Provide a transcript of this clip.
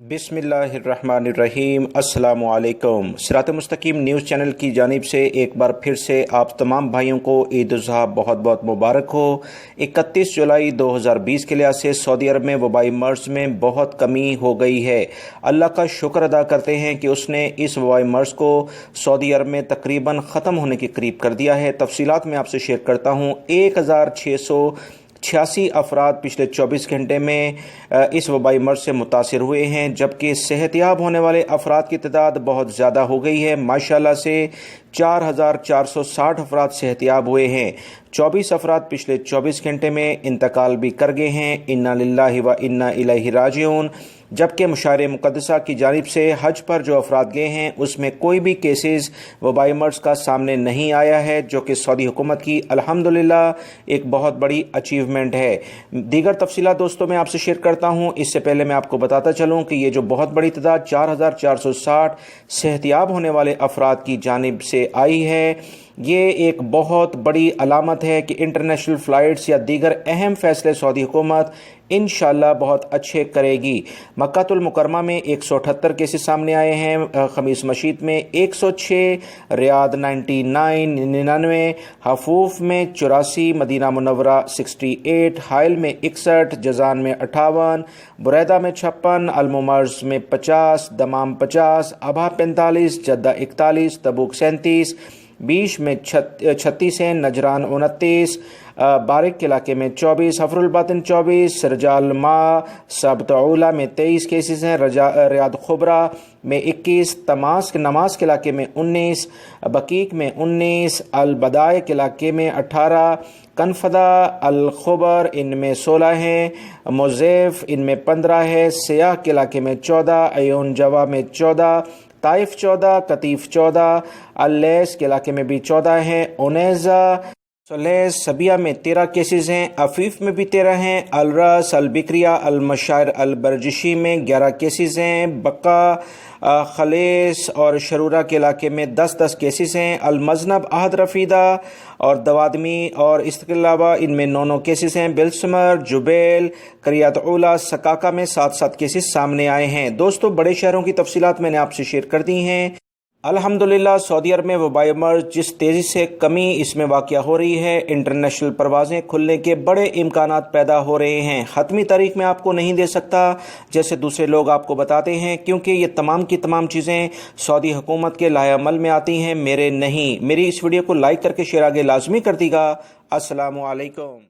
बिस्मिल्लाहिर्रहमानिर्रहीम। अस्सलामु अलैकुम। सिरात मुस्तकीम न्यूज़ चैनल की जानिब से एक बार फिर से आप तमाम भाइयों को ईद उल अज़हा बहुत बहुत मुबारक हो। 31 जुलाई 2020 के लिहाज से सऊदी अरब में वबाई मर्ज़ में बहुत कमी हो गई है। अल्लाह का शुक्र अदा करते हैं कि उसने इस वबाई मर्ज़ को सऊदी अरब में तकरीबन ख़त्म होने के करीब कर दिया है। तफसीलात मैं आपसे शेयर करता हूँ। 1686 अफराद पिछले 24 घंटे में इस वबाई मर्ज़ से मुतासिर हुए हैं, जबकि सेहतियाब होने वाले अफराद की तादाद बहुत ज़्यादा हो गई है। माशाल्लाह से 4460 अफराद सेहतियाब हुए हैं। 24 अफराद पिछले 24 घंटे में इंतकाल भी कर गए हैं। इन्ना लिल्लाहि व इन्ना इलैहि राजिऊन। जबकि मुशार मुक़द्दसा की जानिब से हज पर जो अफराद गए हैं उसमें कोई भी केसेस वबाई मर्ज़ का सामने नहीं आया है, जो कि सऊदी हुकूमत की अल्हम्दुलिल्लाह एक बहुत बड़ी अचीवमेंट है। दीगर तफसीलात दोस्तों मैं आपसे शेयर करता हूँ। इससे पहले मैं आपको बताता चलूँ कि ये जो बहुत बड़ी तादाद 4460 सेहतियाब होने वाले अफराद की जानिब से आई है, ये एक बहुत बड़ी अलामत है कि इंटरनेशनल फ़्लाइट्स या दीगर अहम फ़ैसले सऊदी हुकूमत इंशाअल्लाह बहुत अच्छे करेगी। मक्कातुल मुकरमा में 178 केसेस सामने आए हैं, खमीस मशीद में 106, रियाद 99, हफूफ में 84, मदीना मुनव्वरा 68, हाइल में 61, जजान में 58, बुरैदा में 56, अलमुमर्ज़ में 50, दमाम 50, अबहा 45, जद्दा 41, तबूक 37, बीश में 36 हैं, नजरान 29, बारिक के इलाके में 24, हफरुल बातिन 24, सरजाल मा सबतौला में 23 केसेस हैं, रियाद खुबरा में 21, तमास नमाज के इलाके में 19, बकीक में 19, अल बदाय के इलाके में 18, कनफदा अल खुबर इनमें 16 हैं, मुज़ैफ़ इनमें 15 है, सियाह के इलाके में 14, अयोन जवा में 14, ताइफ 14, कतीफ़ 14, अल-लैस के इलाके में भी 14 हैं, ओनेज़ा सलेस सबिया में 13 केसेस हैं, अफीफ में भी 13 हैं, अलरस अलबिक्रिया अलमशायर अलबरजिशी में 11 केसेस हैं, बक्का खलेस और शरूरा के इलाके में 10-10 केसेस हैं, अलमजनब अहद रफीदा और दवादमी और इसके अलावा इनमें 9 केसेस हैं, बिलसमर जुबैल करियात ओला सकाका में 7-7 केसेस सामने आए हैं। दोस्तों बड़े शहरों की तफसीलात मैंने आपसे शेयर कर दी हैं। अल्हम्दुलिल्लाह सऊदी अरब में वबाई मर्ज़ जिस तेज़ी से कमी इसमें वाक़या हो रही है, इंटरनेशनल परवाज़ें खुलने के बड़े इम्कानात पैदा हो रहे हैं। हतमी तारीख में आपको नहीं दे सकता जैसे दूसरे लोग आपको बताते हैं, क्योंकि ये तमाम की तमाम चीज़ें सऊदी हुकूमत के लाएअमल में आती हैं, मेरे नहीं। मेरी इस वीडियो को लाइक करके शेयर आगे लाजमी कर दीगा। अस्सलामु अलैकुम।